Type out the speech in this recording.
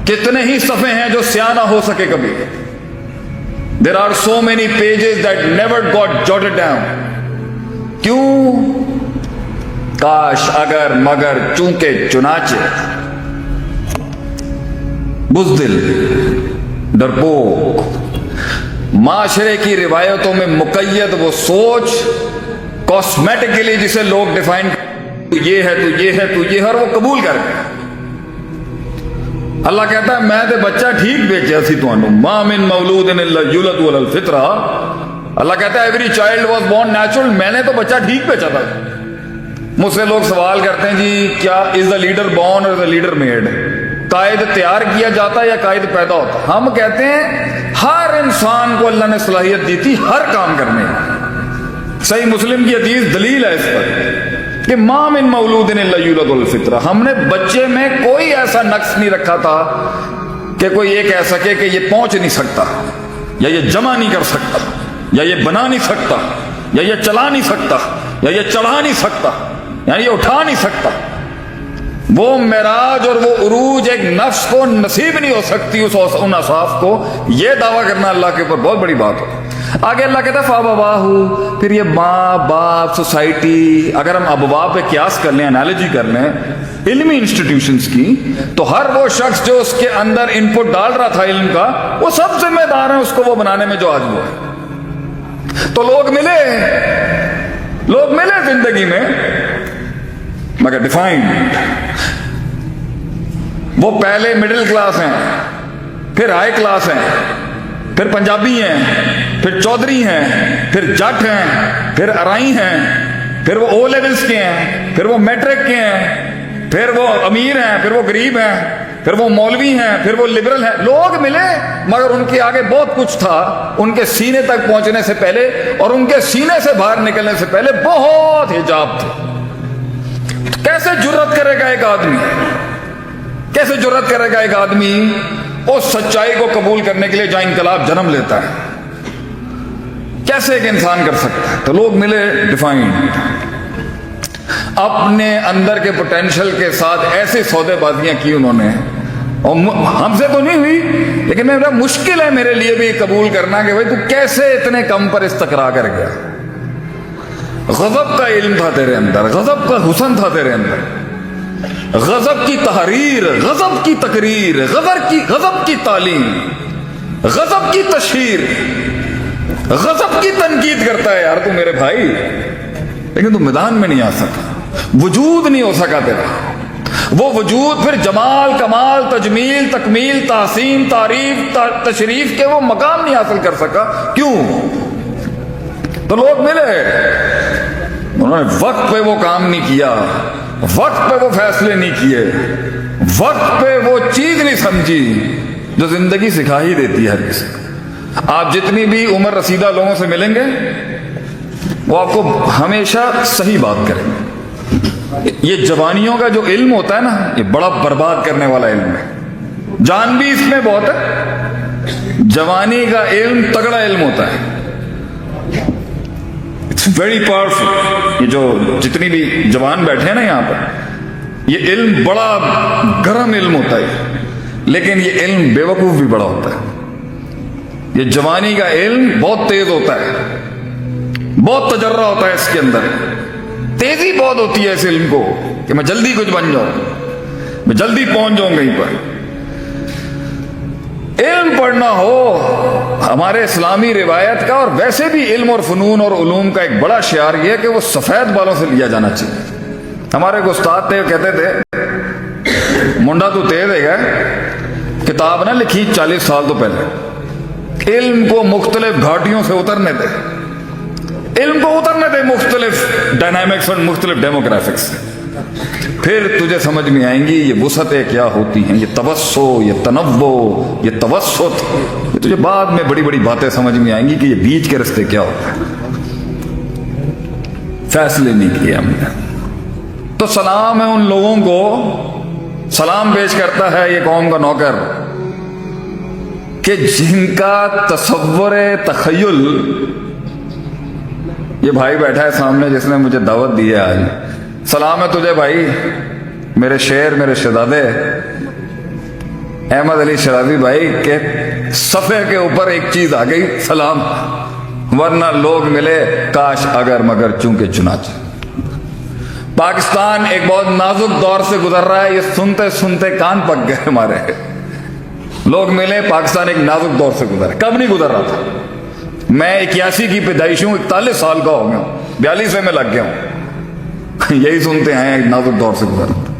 کتنے ہی صفحے ہیں جو سیاہ نہ ہو سکے کبھی. There are so many pages that never got jotted down. کیوں؟ کاش اگر مگر چونکہ چنانچہ. بزدل، ڈرپوک، معاشرے کی روایتوں میں مقید وہ سوچ کاسمیٹکلی جسے لوگ ڈیفائن تو یہ ہے تو یہ ہے تو یہ ہے اور وہ قبول کر گئے. اللہ کہتا ہے میں تے بچہ ٹھیک بیچیا سی تانوں. ما من مولود الا یولد علی الفطرہ. اللہ کہتا ہے every child was born natural. میں نے تو بچہ ٹھیک بیچا تھا. مجھ سے لوگ سوال کرتے ہیں جی کیا از دا لیڈر بورن اور دا لیڈر میڈ؟ قائد تیار کیا جاتا ہے یا قائد پیدا ہوتا ہے؟ ہم کہتے ہیں ہر انسان کو اللہ نے صلاحیت دی تھی ہر کام کرنے کی. صحیح مسلم کی حدیث دلیل ہے اس پر کہ ما من مولود الا یولد علی الفطرہ. ہم نے بچے میں کوئی ایسا نقص نہیں رکھا تھا کہ کوئی یہ کہہ سکے کہ یہ پہنچ نہیں سکتا یا یہ جمع نہیں کر سکتا یا یہ بنا نہیں سکتا یا یہ چلا نہیں سکتا یا یہ چڑھا نہیں سکتا یا یہ اٹھا نہیں سکتا. وہ معراج اور وہ عروج ایک نفس کو نصیب نہیں ہو سکتی ان اصحاف کو. یہ دعویٰ کرنا اللہ کے اوپر بہت بڑی بات ہو. آگے اللہ کہتا ہے فَأَبَوَاهُ. پھر یہ ماں باپ سوسائٹی، اگر ہم ابوا پہ قیاس کر لیں، انالوجی کر لیں علمی انسٹیٹیوشنز کی، تو ہر وہ شخص جو اس کے اندر ان پٹ ڈال رہا تھا علم کا، وہ سب ذمہ دار ہیں اس کو وہ بنانے میں جو آج وہ ہے. تو لوگ ملے زندگی میں مگر ڈیفائنڈ. وہ پہلے مڈل کلاس ہیں، پھر ہائی کلاس ہیں، پھر پنجابی ہیں، پھر چودھری ہیں، پھر جٹ ہیں، پھر ارائی ہیں، پھر وہ او لیولز کے ہیں، پھر وہ میٹرک کے ہیں، پھر وہ امیر ہیں، پھر وہ غریب ہیں، پھر وہ مولوی ہیں، پھر وہ لبرل ہیں. لوگ ملے مگر ان کے آگے بہت کچھ تھا. ان کے سینے تک پہنچنے سے پہلے اور ان کے سینے سے باہر نکلنے سے پہلے بہت حجاب تھے. کیسے جرأت کرے گا ایک آدمی اس سچائی کو قبول کرنے کے لیے جہاں انقلاب جنم لیتا ہے؟ کیسے ایک انسان کر سکتا ہے؟ تو لوگ ملے ڈیفائنڈ، اپنے اندر کے پوٹینشل کے ساتھ ایسے سودے بازیاں کی انہوں نے. اور ہم سے تو نہیں ہوئی لیکن میرا مشکل ہے میرے لیے بھی قبول کرنا کہ بھائی تو کیسے اتنے کم پر استقرا کر گیا. غضب کا علم تھا تیرے اندر، غضب کا حسن تھا تیرے اندر، غضب کی تحریر، غضب کی تقریر، غضب کی تعلیم، غضب کی تشہیر، غضب کی تنقید کرتا ہے یار تو میرے بھائی، لیکن تو میدان میں نہیں آ سکا، وجود نہیں ہو سکا تیرا. وہ وجود پھر جمال، کمال، تجمیل، تکمیل، تحسین، تعریف، تشریف کے وہ مقام نہیں حاصل کر سکا. کیوں؟ تو لوگ ملے، انہوں نے وقت پہ وہ کام نہیں کیا، وقت پہ وہ فیصلے نہیں کیے، وقت پہ وہ چیز نہیں سمجھی جو زندگی سکھا ہی دیتی ہے ہر کسی کو. آپ جتنی بھی عمر رسیدہ لوگوں سے ملیں گے وہ آپ کو ہمیشہ صحیح بات کریں گے. یہ جوانیوں کا جو علم ہوتا ہے نا، یہ بڑا برباد کرنے والا علم ہے. جان بھی اس میں بہت ہے. جوانی کا علم تگڑا علم ہوتا ہے، ویری پاورفل. یہ جو جتنی بھی جوان بیٹھے ہیں نا یہاں پر، یہ علم بڑا گرم علم ہوتا ہے، لیکن یہ علم بے وقوف بھی بڑا ہوتا ہے. یہ جوانی کا علم بہت تیز ہوتا ہے، بہت تجربہ ہوتا ہے اس کے اندر، تیزی بہت ہوتی ہے اس علم کو کہ میں جلدی کچھ بن جاؤں، میں جلدی پہنچ جاؤں کہیں پر. علم پڑھنا ہو ہمارے اسلامی روایت کا، اور ویسے بھی علم اور فنون اور علوم کا ایک بڑا شعار یہ ہے کہ وہ سفید بالوں سے لیا جانا چاہیے. ہمارے ایک استاد تھے، کہتے تھے منڈا تو تیز ہے گا، کتاب نہ لکھی 40 سال تو پہلے، علم کو مختلف گھاٹیوں سے اترنے دے، علم کو اترنے دے مختلف ڈائنامکس اور مختلف ڈیموگرافکس سے، پھر تجھے سمجھ میں آئیں گی یہ وسعتیں کیا ہوتی ہیں، یہ توسع، یہ تنوع، یہ توسط. یہ تجھے بعد میں بڑی بڑی باتیں سمجھ میں آئیں گی کہ یہ بیچ کے رستے کیا ہوتا ہے. فیصلے نہیں کیے ہم نے. تو سلام ہے ان لوگوں کو، سلام پیش کرتا ہے یہ قوم کا نوکر کہ جن کا تصور تخیل. یہ بھائی بیٹھا ہے سامنے جس نے مجھے دعوت دی ہے آج. سلام ہے تجھے بھائی، میرے شیر، میرے شہزادے. احمد علی شرازی بھائی کے صفحے کے اوپر ایک چیز آ گئی، سلام، ورنہ لوگ ملے کاش اگر مگر چونکہ چنانچہ۔ پاکستان ایک بہت نازک دور سے گزر رہا ہے، یہ سنتے سنتے کان پک گئے ہمارے۔ لوگ ملے، پاکستان ایک نازک دور سے گزر رہا ہے۔ کب نہیں گزر رہا تھا؟ میں 81 کی پیدائش ہوں، 41 سال کا ہو گیا ہوں، 42 میں لگ گیا ہوں، یہی سنتے ہیں ایک نازک دور سے گزر رہا ہے۔